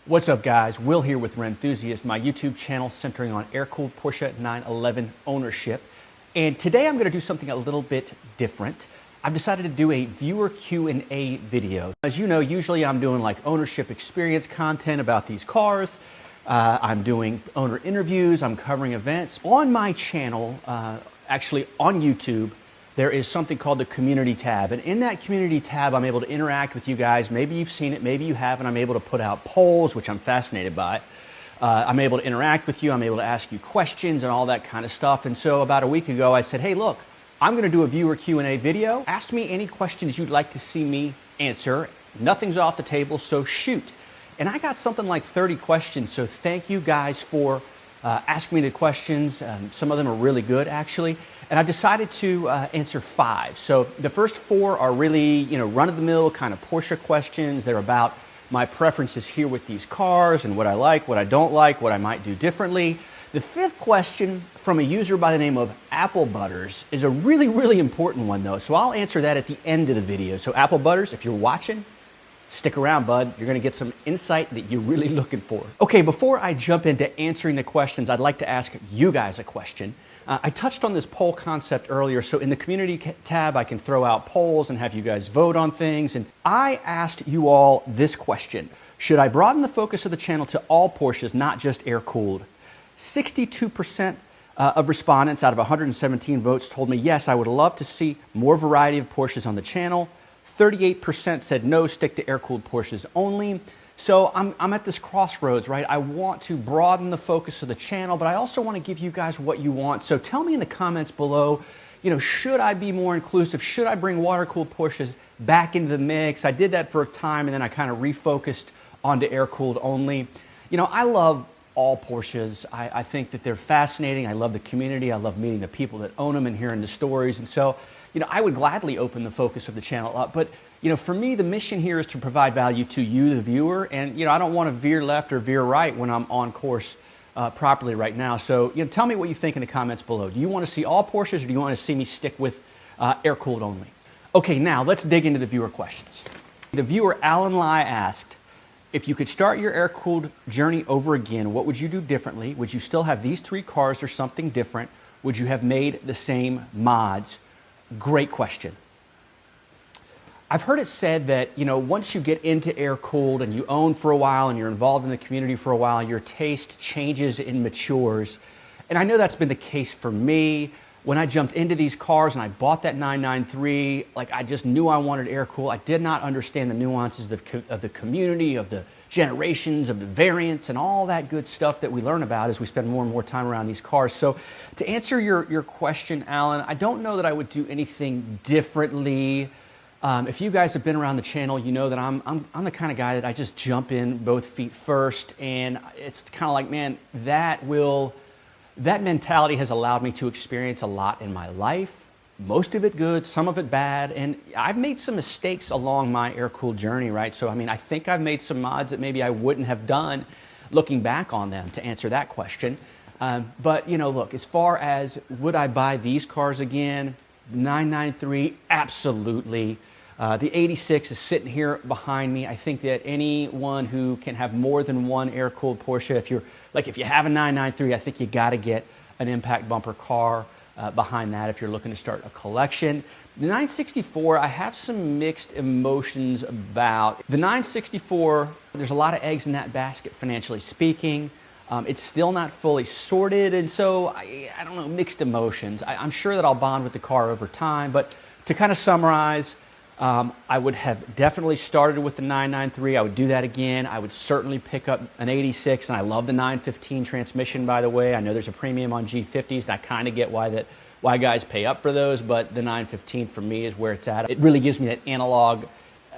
What's up, guys? Will here with Rennthusiast, my YouTube channel centering on air-cooled Porsche 911 ownership. And today I'm going to do something a little bit different. I've decided to do a viewer Q&A video. As you know, usually I'm doing like ownership experience content about these cars. I'm doing owner interviews, I'm covering events. On my channel, actually on YouTube, there is something called the community tab. And in that community tab, I'm able to interact with you guys. Maybe you've seen it, maybe you haven't. I'm able to put out polls, which I'm fascinated by. I'm able to interact with you. I'm able to ask you questions and all that kind of stuff. And so about a week ago, I said, hey, look, I'm going to do a viewer Q&A video. Ask me any questions you'd like to see me answer. Nothing's off the table, so shoot. And I got something like 30 questions, so thank you guys for asking me the questions. Some of them are really good, actually. And I've decided to answer 5. So the first 4 are really, run-of-the-mill kind of Porsche questions. They're about my preferences here with these cars and what I like, what I don't like, what I might do differently. The 5th question from a user by the name of Apple Butters is a really, really important one, though. So I'll answer that at the end of the video. So Apple Butters, if you're watching, stick around, bud. You're going to get some insight that you're really looking for. Okay, before I jump into answering the questions, I'd like to ask you guys a question. I touched on this poll concept earlier, so in the community tab, I can throw out polls and have you guys vote on things. And I asked you all this question: should I broaden the focus of the channel to all Porsches, not just air-cooled? 62% of respondents out of 117 votes told me, yes, I would love to see more variety of Porsches on the channel. 38% said no, stick to air-cooled Porsches only. So I'm at this crossroads, right? I want to broaden the focus of the channel, but I also want to give you guys what you want. So tell me in the comments below, should I be more inclusive? Should I bring water-cooled Porsches back into the mix? I did that for a time, and then I kind of refocused onto air-cooled only. I love all Porsches. I think that they're fascinating. I love the community. I love meeting the people that own them and hearing the stories. And so, I would gladly open the focus of the channel up, but for me, the mission here is to provide value to you, the viewer, and I don't want to veer left or veer right when I'm on course properly right now. So tell me what you think in the comments below. Do you want to see all Porsches, or do you want to see me stick with air-cooled only? Okay, now let's dig into the viewer questions. The viewer Alan Lai asked, if you could start your air-cooled journey over again, what would you do differently? Would you still have these 3 cars or something different? Would you have made the same mods? Great question. I've heard it said that, once you get into air-cooled and you own for a while and you're involved in the community for a while, your taste changes and matures. And I know that's been the case for me. When I jumped into these cars and I bought that 993, I just knew I wanted air-cooled. I did not understand the nuances of the community, of the generations, of the variants, and all that good stuff that we learn about as we spend more and more time around these cars. So to answer your question, Alan, I don't know that I would do anything differently. If you guys have been around the channel, you know that I'm the kind of guy that I just jump in both feet first, and it's kind of like, man, that mentality has allowed me to experience a lot in my life, most of it good, some of it bad, and I've made some mistakes along my air-cooled journey, right? So, I think I've made some mods that maybe I wouldn't have done looking back on them, to answer that question. But, look, as far as would I buy these cars again, 993, absolutely. The 86 is sitting here behind me. I think that anyone who can have more than one air-cooled Porsche, if you have a 993, I think you got to get an impact bumper car behind that if you're looking to start a collection. The 964, I have some mixed emotions about. The 964, there's a lot of eggs in that basket, financially speaking. It's still not fully sorted, and so I don't know, mixed emotions. I'm sure that I'll bond with the car over time, but to kind of summarize, I would have definitely started with the 993. I would do that again. I would certainly pick up an 86, and I love the 915 transmission, by the way. I know there's a premium on G50s, and I kind of get why guys pay up for those, but the 915 for me is where it's at. It really gives me that analog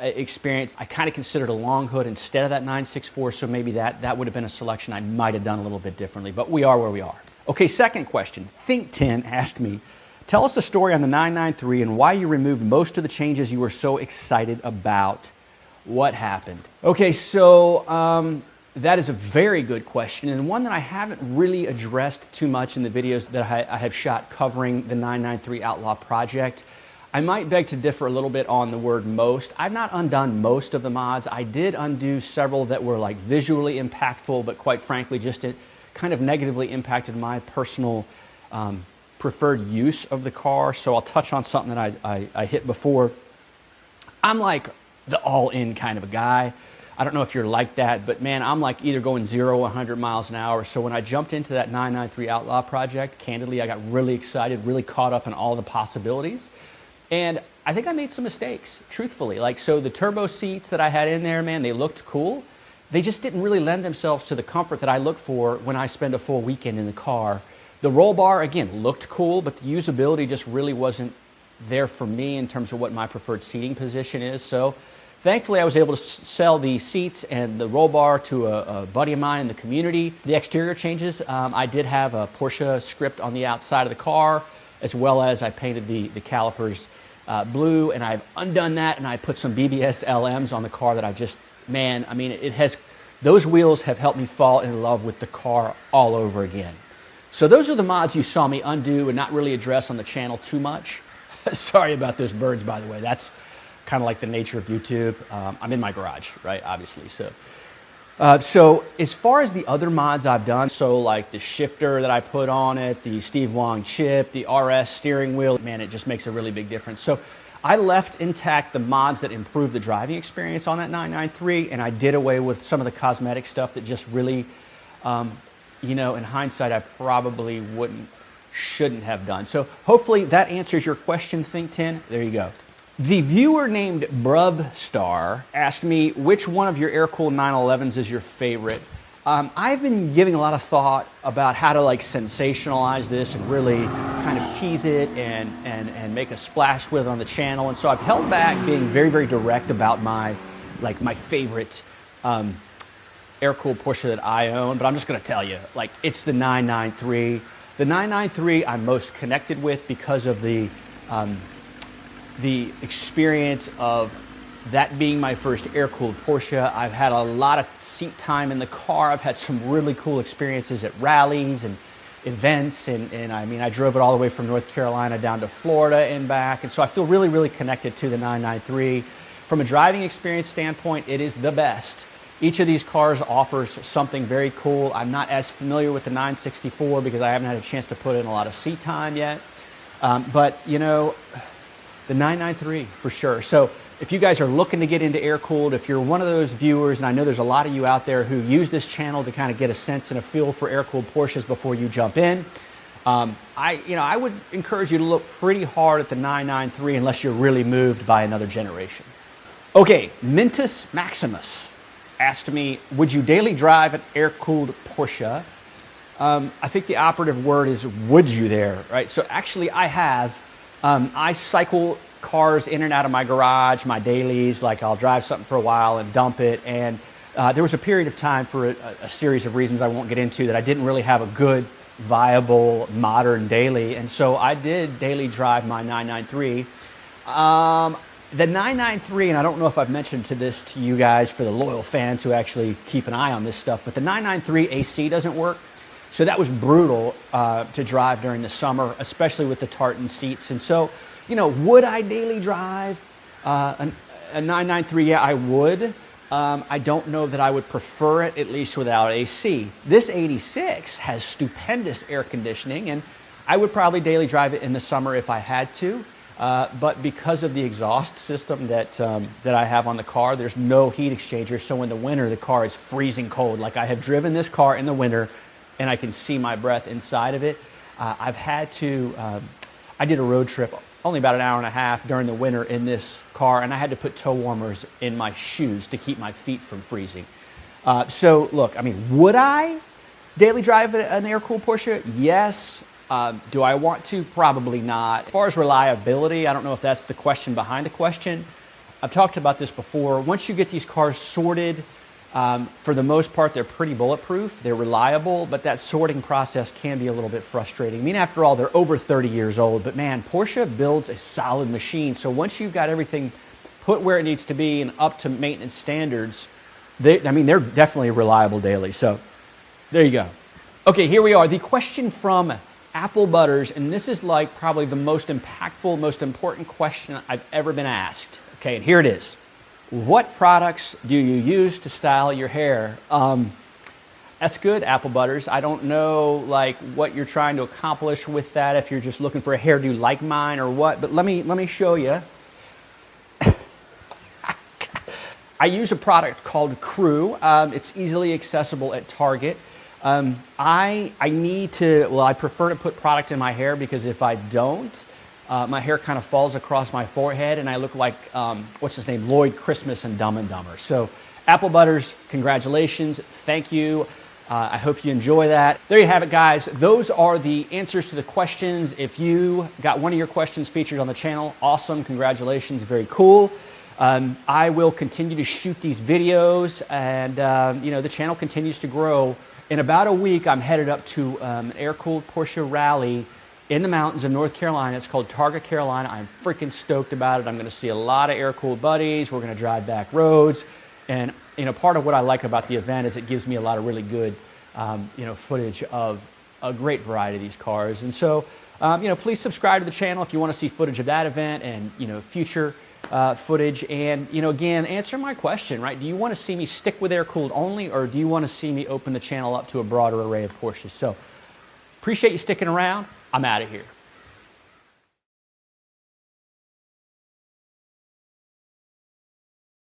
experience. I kind of considered a long hood instead of that 964, so maybe that would have been a selection I might have done a little bit differently, but we are where we are. Okay, second question. Think10 asked me, tell us the story on the 993 and why you removed most of the changes you were so excited about. What happened? Okay, so that is a very good question, and one that I haven't really addressed too much in the videos that I have shot covering the 993 Outlaw project. I might beg to differ a little bit on the word most. I've not undone most of the mods. I did undo several that were like visually impactful, but quite frankly, just it kind of negatively impacted my personal preferred use of the car. So I'll touch on something that I hit before. I'm like the all-in kind of a guy. I don't know if you're like that, but man, I'm like either going 0 or 100 miles an hour. So when I jumped into that 993 Outlaw project, candidly, I got really excited, really caught up in all the possibilities. And I think I made some mistakes, truthfully. Like, so the turbo seats that I had in there, man, they looked cool. They just didn't really lend themselves to the comfort that I look for when I spend a full weekend in the car. The roll bar, again, looked cool, but the usability just really wasn't there for me in terms of what my preferred seating position is. So thankfully, I was able to sell the seats and the roll bar to a buddy of mine in the community. The exterior changes, I did have a Porsche script on the outside of the car, as well as I painted the calipers blue, and I've undone that, and I put some BBS LMs on the car that I just, man, I mean, it has, those wheels have helped me fall in love with the car all over again. So those are the mods you saw me undo and not really address on the channel too much. Sorry about those birds, by the way. That's kind of like the nature of YouTube. I'm in my garage, right, obviously. So as far as the other mods I've done, so like the shifter that I put on it, the Steve Wong chip, the RS steering wheel, man, it just makes a really big difference. So I left intact the mods that improve the driving experience on that 993, and I did away with some of the cosmetic stuff that just really, you know, in hindsight, I probably shouldn't have done. So hopefully that answers your question, Think 10. There you go. The viewer named Brubstar asked me which one of your air-cooled 911s is your favorite. I've been giving a lot of thought about how to like sensationalize this and really kind of tease it and make a splash with it on the channel. And so I've held back being very, very direct about my favorite air-cooled Porsche that I own, but I'm just going to tell you, like, it's the 993. The 993 I'm most connected with because of the experience of that being my first air-cooled Porsche. I've had a lot of seat time in the car. I've had some really cool experiences at rallies and events, and I mean, I drove it all the way from North Carolina down to Florida and back, and so I feel really, really connected to the 993. From a driving experience standpoint, it is the best. Each of these cars offers something very cool. I'm not as familiar with the 964 because I haven't had a chance to put in a lot of seat time yet, but you know, the 993 for sure. So if you guys are looking to get into air-cooled, if you're one of those viewers, and I know there's a lot of you out there who use this channel to kind of get a sense and a feel for air-cooled Porsches before you jump in, I would encourage you to look pretty hard at the 993 unless you're really moved by another generation. Okay, Mentis Maximus asked me, would you daily drive an air-cooled Porsche? I think the operative word is would you there, right? So actually I have. I cycle cars in and out of my garage, my dailies, like I'll drive something for a while and dump it. And there was a period of time for a series of reasons I won't get into that I didn't really have a good, viable, modern daily. And so I did daily drive my 993. The 993, and I don't know if I've mentioned this to you guys for the loyal fans who actually keep an eye on this stuff, but the 993 AC doesn't work. So that was brutal to drive during the summer, especially with the tartan seats. And so, you know, would I daily drive a 993? Yeah, I would. I don't know that I would prefer it, at least without AC. This 86 has stupendous air conditioning, and I would probably daily drive it in the summer if I had to. But because of the exhaust system that I have on the car, there's no heat exchanger. So in the winter, the car is freezing cold. Like, I have driven this car in the winter, and I can see my breath inside of it. I've had to, I did a road trip, only about an hour and a half during the winter in this car, and I had to put toe warmers in my shoes to keep my feet from freezing. So look, I mean, would I daily drive an air-cooled Porsche? Yes. Do I want to? Probably not. As far as reliability, I don't know if that's the question behind the question. I've talked about this before. Once you get these cars sorted, for the most part, they're pretty bulletproof. They're reliable, but that sorting process can be a little bit frustrating. I mean, after all, they're over 30 years old, but man, Porsche builds a solid machine. So once you've got everything put where it needs to be and up to maintenance standards, they're definitely reliable daily. So there you go. Okay, here we are. The question from apple butters, and this is like probably the most impactful, most important question I've ever been asked. Okay, and here it is. What products do you use to style your hair? That's good, apple butters. I don't know like what you're trying to accomplish with that, if you're just looking for a hairdo like mine or what, but let me show you. I use a product called Crew. It's easily accessible at Target. I prefer to put product in my hair because if I don't, my hair kind of falls across my forehead and I look like, what's his name, Lloyd Christmas in Dumb and Dumber. So apple butters, congratulations, thank you. I hope you enjoy that. There you have it, guys. Those are the answers to the questions. If you got one of your questions featured on the channel, awesome, congratulations, very cool. I will continue to shoot these videos and the channel continues to grow. In about a week, I'm headed up to an air-cooled Porsche rally in the mountains of North Carolina. It's called Targa, Carolina. I'm freaking stoked about it. I'm going to see a lot of air-cooled buddies. We're going to drive back roads. And part of what I like about the event is it gives me a lot of really good footage of a great variety of these cars. And so, please subscribe to the channel if you want to see footage of that event and, future footage. And, again, answer my question, right? Do you want to see me stick with air-cooled only, or do you want to see me open the channel up to a broader array of Porsches? So, appreciate you sticking around. I'm out of here.